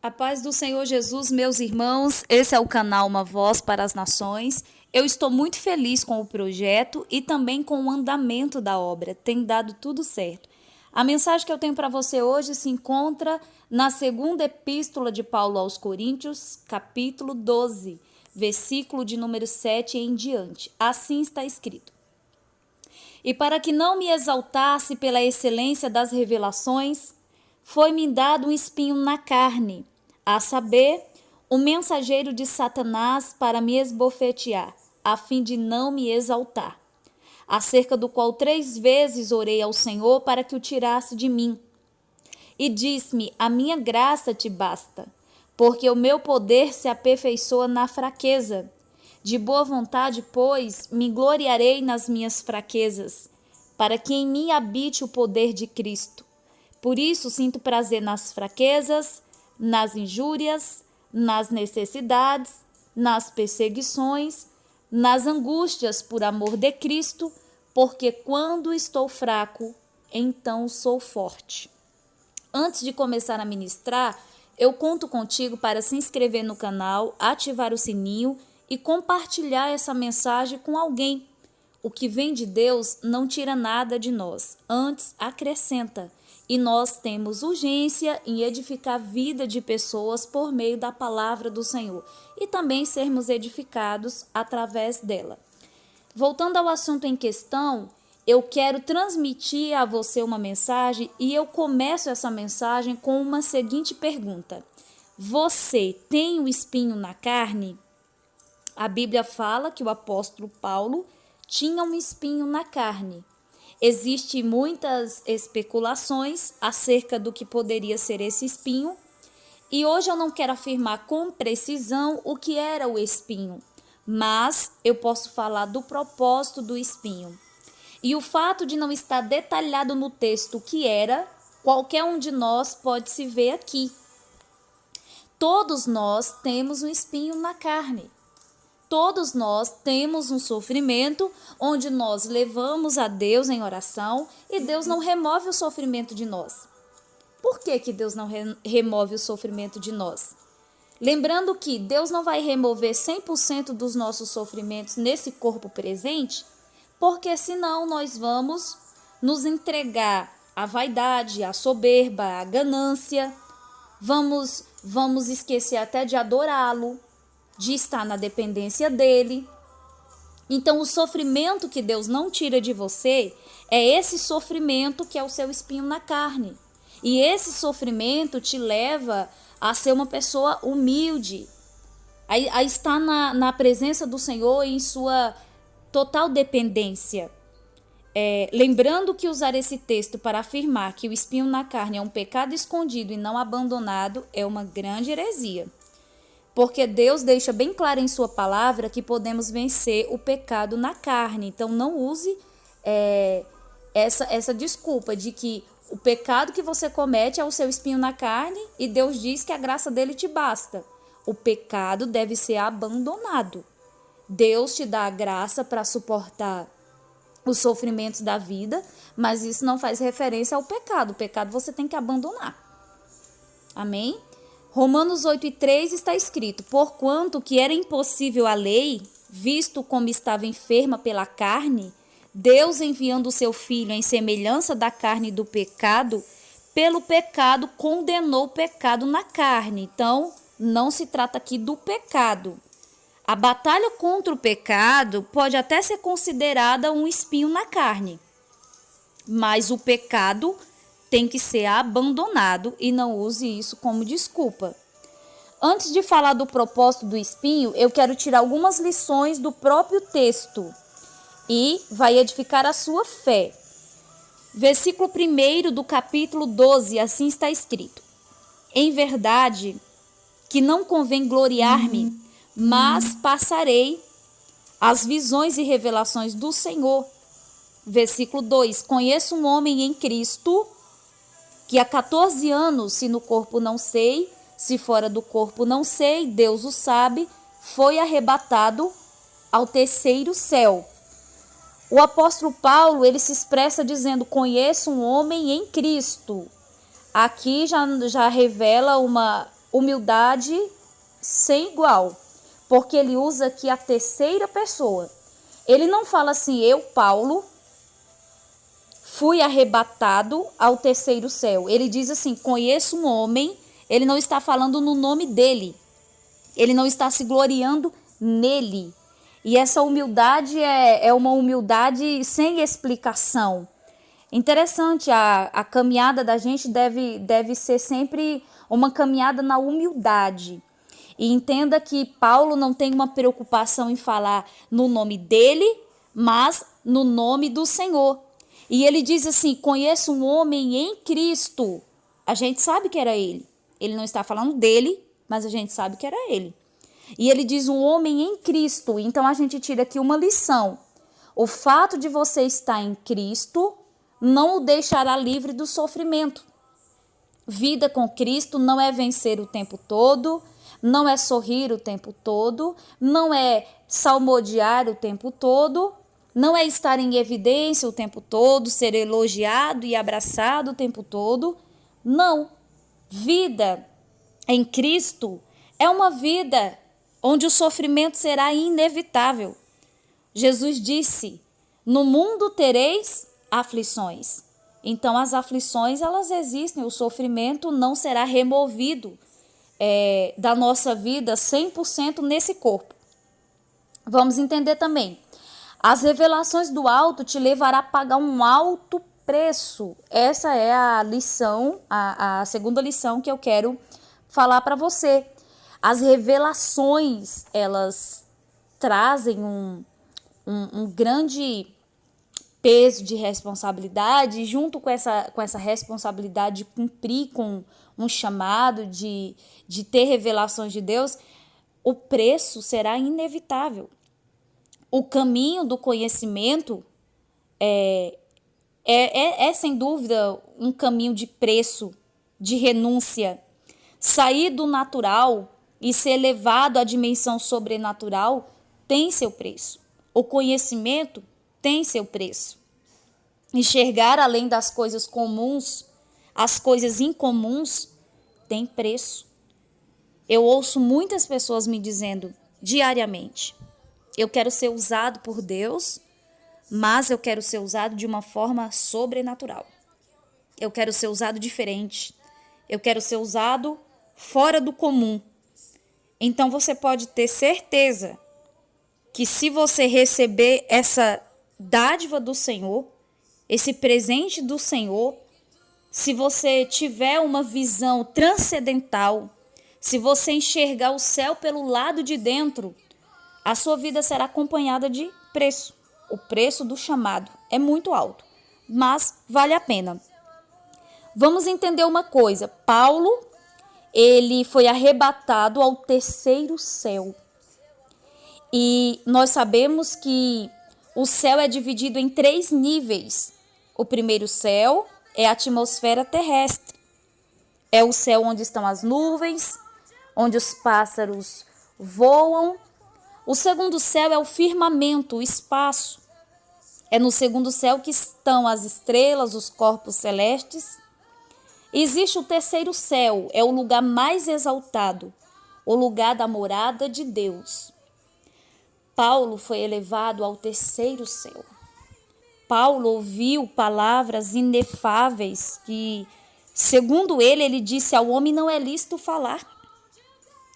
A paz do Senhor Jesus, meus irmãos, esse é o canal Uma Voz para as Nações. Eu estou muito feliz com o projeto e também com o andamento da obra, tem dado tudo certo. A mensagem que eu tenho para você hoje se encontra na segunda epístola de Paulo aos Coríntios, capítulo 12, versículo de número 7 em diante. Assim está escrito: E para que não me exaltasse pela excelência das revelações, foi-me dado um espinho na carne, a saber, o mensageiro de Satanás para me esbofetear, a fim de não me exaltar, acerca do qual 3 vezes orei ao Senhor para que o tirasse de mim. E disse-me: a minha graça te basta, porque o meu poder se aperfeiçoa na fraqueza. De boa vontade, pois, me gloriarei nas minhas fraquezas, para que em mim habite o poder de Cristo. Por isso sinto prazer nas fraquezas, nas injúrias, nas necessidades, nas perseguições, nas angústias por amor de Cristo, porque quando estou fraco, então sou forte. Antes de começar a ministrar, eu conto contigo para se inscrever no canal, ativar o sininho e compartilhar essa mensagem com alguém. O que vem de Deus não tira nada de nós, antes acrescenta. E nós temos urgência em edificar a vida de pessoas por meio da palavra do Senhor e também sermos edificados através dela. Voltando ao assunto em questão, eu quero transmitir a você uma mensagem e eu começo essa mensagem com uma seguinte pergunta: você tem um espinho na carne? A Bíblia fala que o apóstolo Paulo tinha um espinho na carne. Existem muitas especulações acerca do que poderia ser esse espinho, e hoje eu não quero afirmar com precisão o que era o espinho, mas eu posso falar do propósito do espinho. E o fato de não estar detalhado no texto o que era, qualquer um de nós pode se ver aqui. Todos nós temos um espinho na carne. Todos nós temos um sofrimento onde nós levamos a Deus em oração e Deus não remove o sofrimento de nós. Por que Deus não remove o sofrimento de nós? Lembrando que Deus não vai remover 100% dos nossos sofrimentos nesse corpo presente, porque senão nós vamos nos entregar à vaidade, à soberba, à ganância, vamos esquecer até de adorá-lo, de estar na dependência dele. Então o sofrimento que Deus não tira de você é esse sofrimento que é o seu espinho na carne. E esse sofrimento te leva a ser uma pessoa humilde, a estar na presença do Senhor em sua total dependência. Lembrando que usar esse texto para afirmar que o espinho na carne é um pecado escondido e não abandonado é uma grande heresia. Porque Deus deixa bem claro em sua palavra que podemos vencer o pecado na carne. Então não use essa desculpa de que o pecado que você comete é o seu espinho na carne e Deus diz que a graça dele te basta. O pecado deve ser abandonado. Deus te dá a graça para suportar os sofrimentos da vida, mas isso não faz referência ao pecado. O pecado você tem que abandonar. Amém? Romanos 8:3 está escrito: porquanto que era impossível a lei, visto como estava enferma pela carne, Deus enviando o seu Filho em semelhança da carne do pecado, pelo pecado condenou o pecado na carne. Então, não se trata aqui do pecado. A batalha contra o pecado pode até ser considerada um espinho na carne, mas o pecado tem que ser abandonado e não use isso como desculpa. Antes de falar do propósito do espinho, eu quero tirar algumas lições do próprio texto e vai edificar a sua fé. Versículo 1 do capítulo 12, assim está escrito: em verdade que não convém gloriar-me, mas passarei as visões e revelações do Senhor. Versículo 2: conheço um homem em Cristo que há 14 anos, se no corpo não sei, se fora do corpo não sei, Deus o sabe, foi arrebatado ao 3º céu. O apóstolo Paulo, ele se expressa dizendo: conheço um homem em Cristo. Aqui já revela uma humildade sem igual, porque ele usa aqui a terceira pessoa. Ele não fala assim, eu, Paulo, fui arrebatado ao terceiro céu. Ele diz assim, conheço um homem. Ele não está falando no nome dele. Ele não está se gloriando nele. E essa humildade é uma humildade sem explicação. Interessante, a caminhada da gente deve ser sempre uma caminhada na humildade. E entenda que Paulo não tem uma preocupação em falar no nome dele, mas no nome do Senhor. E ele diz assim, conheço um homem em Cristo. A gente sabe que era ele. Ele não está falando dele, mas a gente sabe que era ele. E ele diz um homem em Cristo. Então a gente tira aqui uma lição. O fato de você estar em Cristo não o deixará livre do sofrimento. Vida com Cristo não é vencer o tempo todo, não é sorrir o tempo todo, não é salmodiar o tempo todo, não é estar em evidência o tempo todo, ser elogiado e abraçado o tempo todo. Não. Vida em Cristo é uma vida onde o sofrimento será inevitável. Jesus disse, no mundo tereis aflições. Então as aflições elas existem, o sofrimento não será removido da nossa vida 100% nesse corpo. Vamos entender também. As revelações do alto te levará a pagar um alto preço. Essa é a lição, a segunda lição que eu quero falar para você. As revelações, elas trazem um grande peso de responsabilidade, junto com essa responsabilidade de cumprir com um chamado, de ter revelações de Deus, o preço será inevitável. O caminho do conhecimento é sem dúvida um caminho de preço, de renúncia. Sair do natural e ser levado à dimensão sobrenatural tem seu preço. O conhecimento tem seu preço. Enxergar além das coisas comuns, as coisas incomuns, tem preço. Eu ouço muitas pessoas me dizendo diariamente, eu quero ser usado por Deus, mas eu quero ser usado de uma forma sobrenatural. Eu quero ser usado diferente. Eu quero ser usado fora do comum. Então você pode ter certeza que se você receber essa dádiva do Senhor, esse presente do Senhor, se você tiver uma visão transcendental, se você enxergar o céu pelo lado de dentro, a sua vida será acompanhada de preço. O preço do chamado é muito alto, mas vale a pena. Vamos entender uma coisa. Paulo, ele foi arrebatado ao terceiro céu. E nós sabemos que o céu é dividido em 3 níveis. O primeiro céu é a atmosfera terrestre. É o céu onde estão as nuvens, onde os pássaros voam. O segundo céu é o firmamento, o espaço. É no segundo céu que estão as estrelas, os corpos celestes. Existe o terceiro céu, é o lugar mais exaltado, o lugar da morada de Deus. Paulo foi elevado ao terceiro céu. Paulo ouviu palavras inefáveis que, segundo ele disse ao homem não é lícito falar.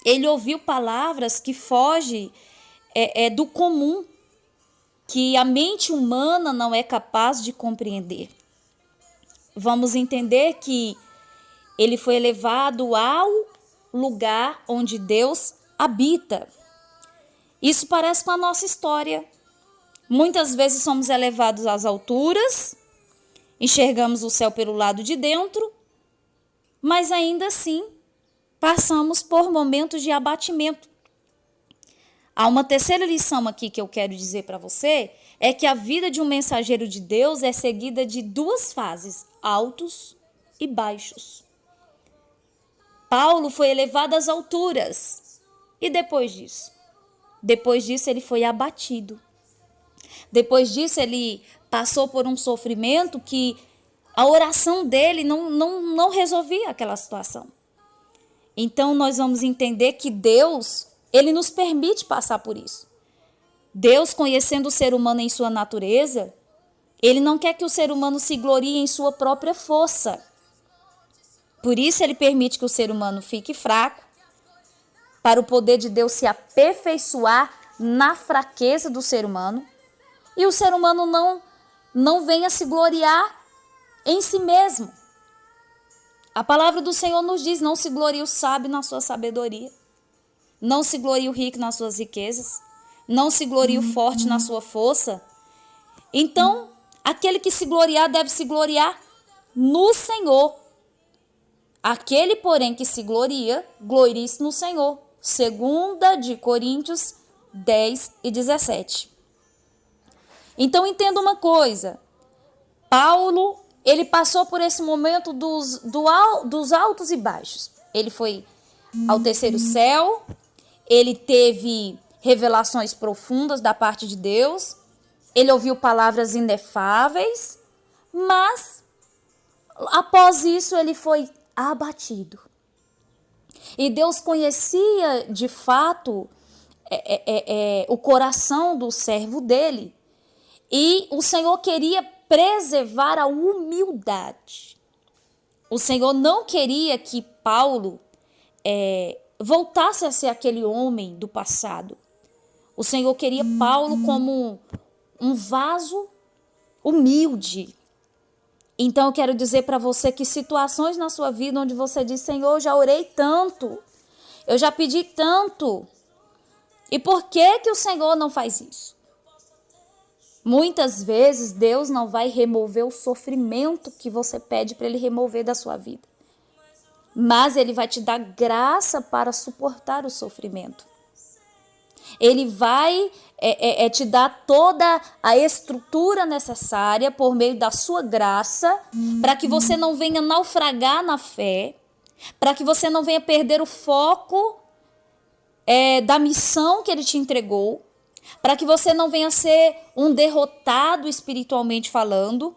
Ele ouviu palavras que fogem do comum, que a mente humana não é capaz de compreender. Vamos entender que ele foi elevado ao lugar onde Deus habita. Isso parece com a nossa história. Muitas vezes somos elevados às alturas, enxergamos o céu pelo lado de dentro, mas ainda assim passamos por momentos de abatimento. Há uma terceira lição aqui que eu quero dizer para você, é que a vida de um mensageiro de Deus é seguida de 2 fases, altos e baixos. Paulo foi elevado às alturas. E depois disso? Depois disso ele foi abatido. Depois disso ele passou por um sofrimento que a oração dele não resolvia aquela situação. Então nós vamos entender que Deus, ele nos permite passar por isso. Deus, conhecendo o ser humano em sua natureza, ele não quer que o ser humano se glorie em sua própria força. Por isso ele permite que o ser humano fique fraco, para o poder de Deus se aperfeiçoar na fraqueza do ser humano, e o ser humano não venha se gloriar em si mesmo. A palavra do Senhor nos diz: não se glorie o sábio na sua sabedoria, não se glorie o rico nas suas riquezas, não se glorie o forte na sua força. Então, aquele que se gloriar deve se gloriar no Senhor. Aquele, porém, que se gloria, glorie-se no Senhor. 2 Coríntios 10:17. Então, entenda uma coisa. Paulo, ele passou por esse momento dos altos e baixos. Ele foi ao terceiro céu, ele teve revelações profundas da parte de Deus, ele ouviu palavras inefáveis, mas após isso ele foi abatido. E Deus conhecia de fato o coração do servo dele, e o Senhor queria preservar a humildade. O Senhor não queria que Paulo voltasse a ser aquele homem do passado. O Senhor queria Paulo como um vaso humilde. Então eu quero dizer para você que situações na sua vida onde você diz: Senhor, eu já orei tanto, eu já pedi tanto, e por que o Senhor não faz isso? Muitas vezes Deus não vai remover o sofrimento que você pede para Ele remover da sua vida, mas Ele vai te dar graça para suportar o sofrimento. Ele vai te dar toda a estrutura necessária por meio da sua graça, para que você não venha naufragar na fé, para que você não venha perder o foco da missão que Ele te entregou, para que você não venha ser um derrotado espiritualmente falando.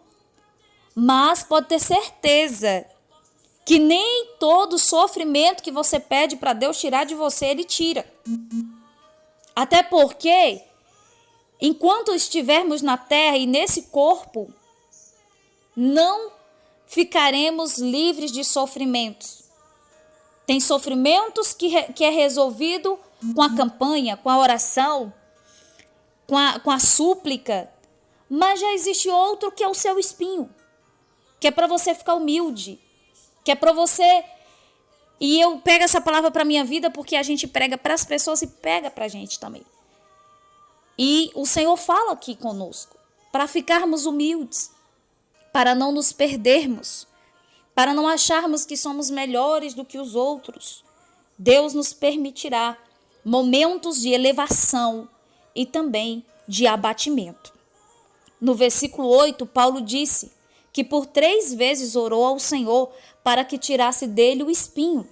Mas pode ter certeza que nem todo sofrimento que você pede para Deus tirar de você, Ele tira. Até porque, enquanto estivermos na terra e nesse corpo, não ficaremos livres de sofrimentos. Tem sofrimentos que é resolvido com a campanha, com a oração, com a súplica, mas já existe outro que é o seu espinho, que é para você ficar humilde, que é para você... E eu pego essa palavra para a minha vida porque a gente prega para as pessoas e pega para a gente também. E o Senhor fala aqui conosco para ficarmos humildes, para não nos perdermos, para não acharmos que somos melhores do que os outros. Deus nos permitirá momentos de elevação e também de abatimento. No versículo 8, Paulo disse que por 3 vezes orou ao Senhor para que tirasse dele o espinho.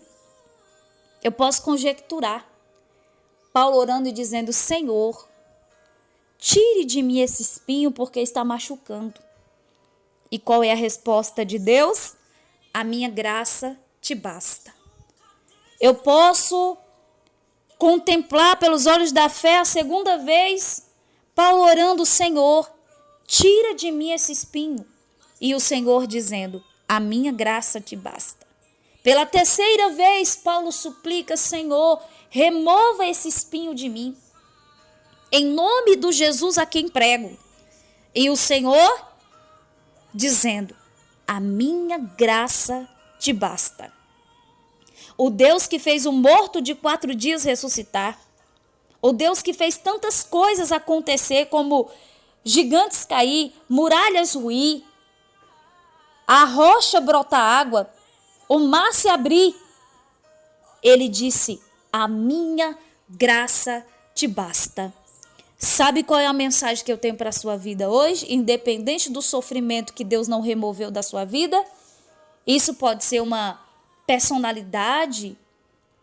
Eu posso conjecturar Paulo orando e dizendo: Senhor, tire de mim esse espinho porque está machucando. E qual é a resposta de Deus? A minha graça te basta. Eu posso contemplar pelos olhos da fé a segunda vez Paulo orando: Senhor, tira de mim esse espinho. E o Senhor dizendo: a minha graça te basta. Pela 3ª vez, Paulo suplica: Senhor, remova esse espinho de mim, em nome do Jesus a quem prego. E o Senhor dizendo: a minha graça te basta. O Deus que fez o morto de 4 dias ressuscitar, o Deus que fez tantas coisas acontecer, como gigantes cair, muralhas ruir, a rocha brotar água, o mar se abrir. Ele disse: a minha graça te basta. Sabe qual é a mensagem que eu tenho para a sua vida hoje? Independente do sofrimento que Deus não removeu da sua vida, isso pode ser uma personalidade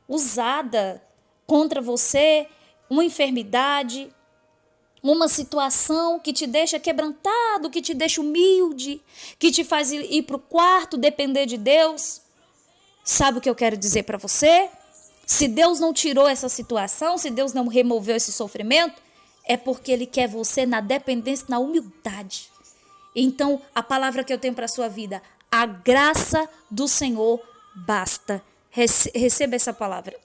usada contra você, uma enfermidade, uma situação que te deixa quebrantado, que te deixa humilde, que te faz ir para o quarto, depender de Deus. Sabe o que eu quero dizer para você? Se Deus não tirou essa situação, se Deus não removeu esse sofrimento, é porque Ele quer você na dependência, na humildade. Então, a palavra que eu tenho para a sua vida, a graça do Senhor basta. Receba essa palavra.